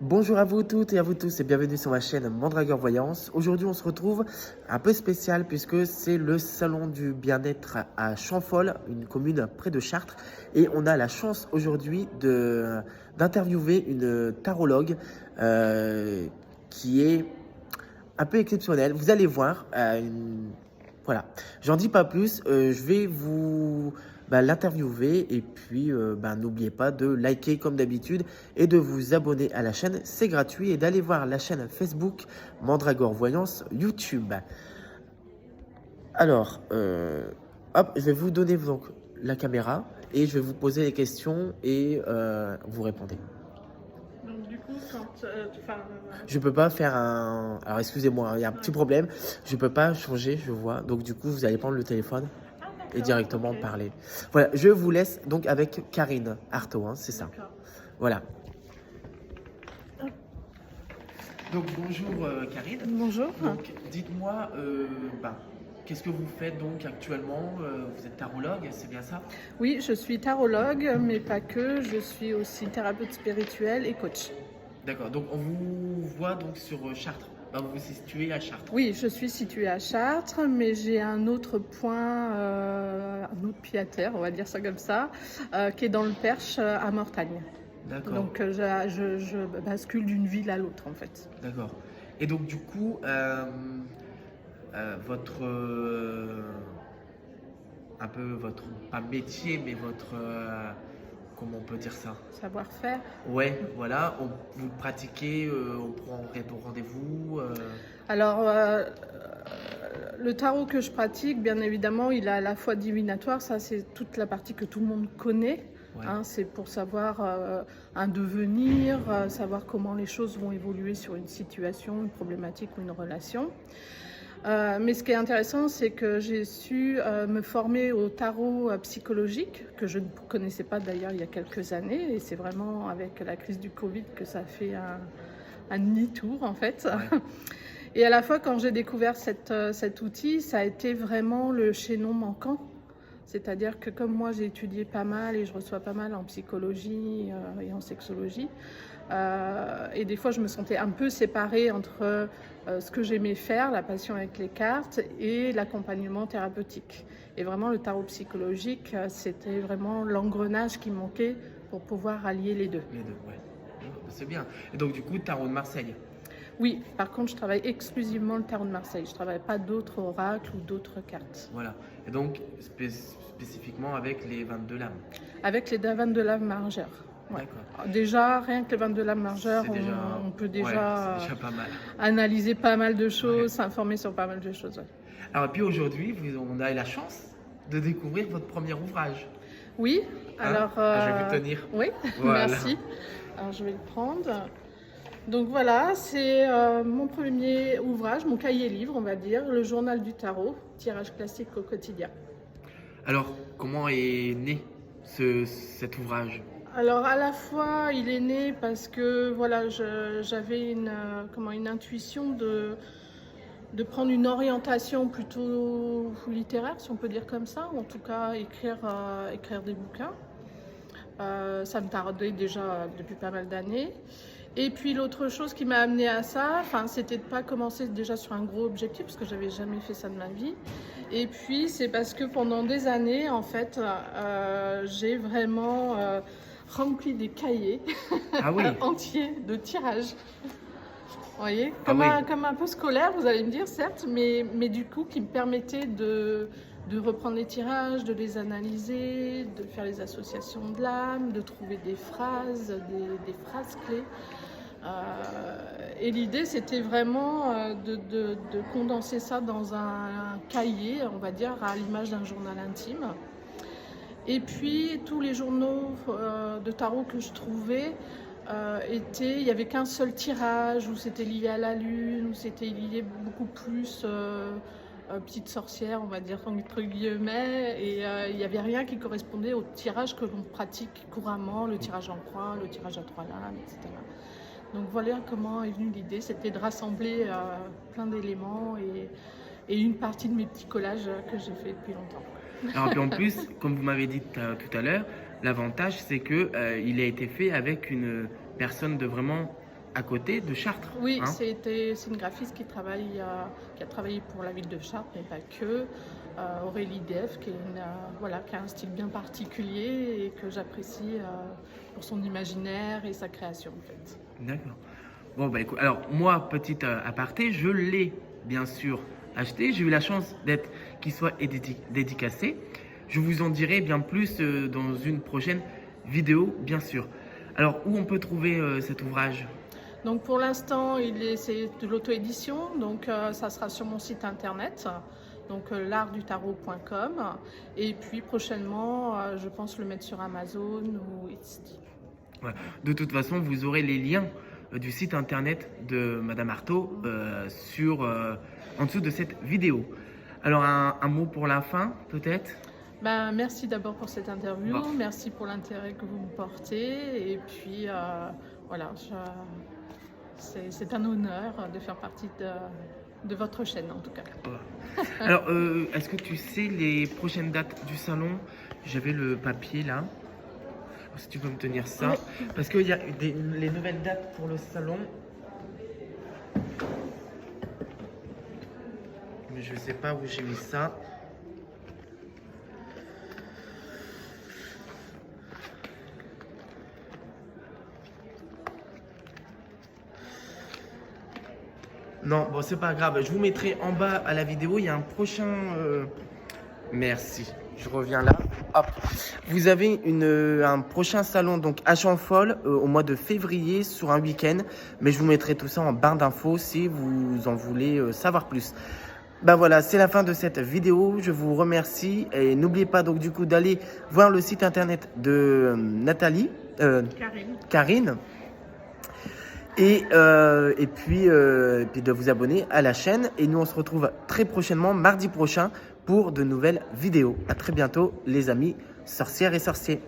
Bonjour à vous toutes et à vous tous et bienvenue sur ma chaîne Mandragore Voyance. Aujourd'hui on se retrouve un peu spécial puisque c'est le salon du bien-être à Champfol, une commune près de Chartres. Et on a la chance aujourd'hui d'interviewer une tarologue qui est un peu exceptionnelle. Vous allez voir, voilà, j'en dis pas plus, je vais vous l'interviewer et puis n'oubliez pas de liker comme d'habitude et de vous abonner à la chaîne, c'est gratuit, et d'aller voir la chaîne Facebook Mandragore Voyance, YouTube. Alors, hop, je vais vous donner donc la caméra et je vais vous poser les questions et vous répondez. Donc du coup, Je peux pas faire un... Alors excusez-moi, il y a un petit problème. Je peux pas changer, je vois. Donc du coup, vous allez prendre le téléphone ah et d'accord, directement ok, parler. Voilà, je vous laisse donc avec Karine Artaud, hein, c'est ça. d'accord. Voilà. Donc bonjour Karine. Bonjour. Donc dites-moi, qu'est-ce que vous faites donc actuellement? Vous êtes tarologue, c'est bien ça? Oui, je suis tarologue, mais pas que. Je suis aussi thérapeute spirituelle et coach. D'accord, donc on vous voit donc sur Chartres. Vous vous situez à Chartres. Oui, je suis située à Chartres, mais j'ai un autre point, un autre pied à terre, on va dire ça comme ça, qui est dans le Perche à Mortagne. D'accord. Donc je bascule d'une ville à l'autre en fait. D'accord. Et donc du coup, votre un peu votre pas métier, mais votre comment on peut dire ça? Savoir-faire. Ouais, voilà. Vous le pratiquez, on prend rendez-vous. Alors, le tarot que je pratique, bien évidemment, il est à la fois divinatoire, ça c'est toute la partie que tout le monde connaît. Ouais. C'est pour savoir un devenir, savoir comment les choses vont évoluer sur une situation, une problématique ou une relation. Mais ce qui est intéressant, c'est que j'ai su me former au tarot psychologique, que je ne connaissais pas d'ailleurs il y a quelques années. Et c'est vraiment avec la crise du Covid que ça fait un demi-tour en fait. Ouais. Et à la fois, quand j'ai découvert cet outil, ça a été vraiment le chaînon manquant. C'est-à-dire que comme moi, j'ai étudié pas mal et je reçois pas mal en psychologie et en sexologie, et des fois, je me sentais un peu séparée entre ce que j'aimais faire, la passion avec les cartes, et l'accompagnement thérapeutique. Et vraiment, le tarot psychologique, c'était vraiment l'engrenage qui manquait pour pouvoir allier les deux. Les deux, ouais. C'est bien. Et donc du coup, tarot de Marseille. Oui, par contre, je travaille exclusivement le tarot de Marseille. Je ne travaille pas d'autres oracles ou d'autres cartes. Voilà. Et donc spécifiquement avec les 22 lames. Avec les 22 lames majeures. Ouais. D'accord. Déjà, rien que les 22 lames majeures, C'est déjà... on peut ouais, déjà, c'est déjà pas mal. analyser pas mal de choses, Ouais. s'informer sur pas mal de choses. Ouais. Alors, et puis aujourd'hui, on a eu la chance de découvrir votre premier ouvrage. Oui, alors... Je vais vous tenir. Oui, Voilà. merci. Alors, je vais le prendre. Donc voilà, c'est mon premier ouvrage, mon cahier livre, on va dire, le journal du tarot, tirage classique au quotidien. Alors, comment est né cet ouvrage? Alors à la fois, il est né parce que voilà, j'avais une intuition de prendre une orientation plutôt littéraire, si on peut dire comme ça, ou en tout cas écrire des bouquins. Ça me tardait déjà depuis pas mal d'années. Et puis l'autre chose qui m'a amené à ça, c'était de ne pas commencer déjà sur un gros objectif, parce que j'avais jamais fait ça de ma vie. Et puis c'est parce que pendant des années, en fait, j'ai vraiment rempli des cahiers Ah oui. entiers de tirages. Vous voyez, comme un peu scolaire, vous allez me dire, certes, mais du coup qui me permettait de reprendre les tirages, de les analyser, de faire les associations de l'âme, de trouver des phrases, des phrases clés. Et l'idée, c'était vraiment de condenser ça dans un cahier, on va dire, à l'image d'un journal intime. Et puis, tous les journaux de tarot que je trouvais, il n'y avait qu'un seul tirage, où c'était lié à la lune, où c'était lié beaucoup plus petite sorcière, on va dire entre guillemets, et il n'y avait rien qui correspondait au tirage que l'on pratique couramment, le tirage en croix, le tirage à 3 lames, etc. Donc voilà comment est venue l'idée, c'était de rassembler plein d'éléments et une partie de mes petits collages que j'ai fait depuis longtemps. Alors, puis en plus, comme vous m'avez dit tout à l'heure, l'avantage c'est que il a été fait avec une personne de vraiment à côté de Chartres. Oui, Hein. c'est une graphiste qui a travaillé pour la ville de Chartres, mais pas que. Aurélie Def, voilà, qui a un style bien particulier et que j'apprécie pour son imaginaire et sa création en fait. D'accord. Bon, bah écoute, alors moi, petite aparté, je l'ai bien sûr acheté. J'ai eu la chance qu'il soit dédicacé. Je vous en dirai bien plus dans une prochaine vidéo, bien sûr. Alors, où on peut trouver cet ouvrage? Donc pour l'instant, c'est de l'auto-édition, donc ça sera sur mon site internet, donc l'artdutarot.com, et puis prochainement, je pense le mettre sur Amazon ou Etsy. Ouais. De toute façon, vous aurez les liens du site internet de Madame Artaud en dessous de cette vidéo. Alors, un mot pour la fin, peut-être? Ben, merci d'abord pour cette interview, Bon. merci pour l'intérêt que vous me portez, et puis voilà, c'est un honneur de faire partie de votre chaîne en tout cas. Alors, est-ce que tu sais les prochaines dates du salon? J'avais le papier là. Alors, si tu peux me tenir ça. Oui. Parce qu'il y a les nouvelles dates pour le salon. Mais je ne sais pas où j'ai mis ça. Non, bon, c'est pas grave. Je vous mettrai en bas à la vidéo. Il y a un prochain. Merci. Je reviens là. Hop. Vous avez un prochain salon donc à Champfol au mois de février sur un week-end. Mais je vous mettrai tout ça en barre d'infos si vous en voulez savoir plus. Ben voilà, c'est la fin de cette vidéo. Je vous remercie et n'oubliez pas donc du coup d'aller voir le site internet de Nathalie, Karine. Et puis de vous abonner à la chaîne. Et nous, on se retrouve très prochainement, mardi prochain, pour de nouvelles vidéos. À très bientôt, les amis sorcières et sorciers.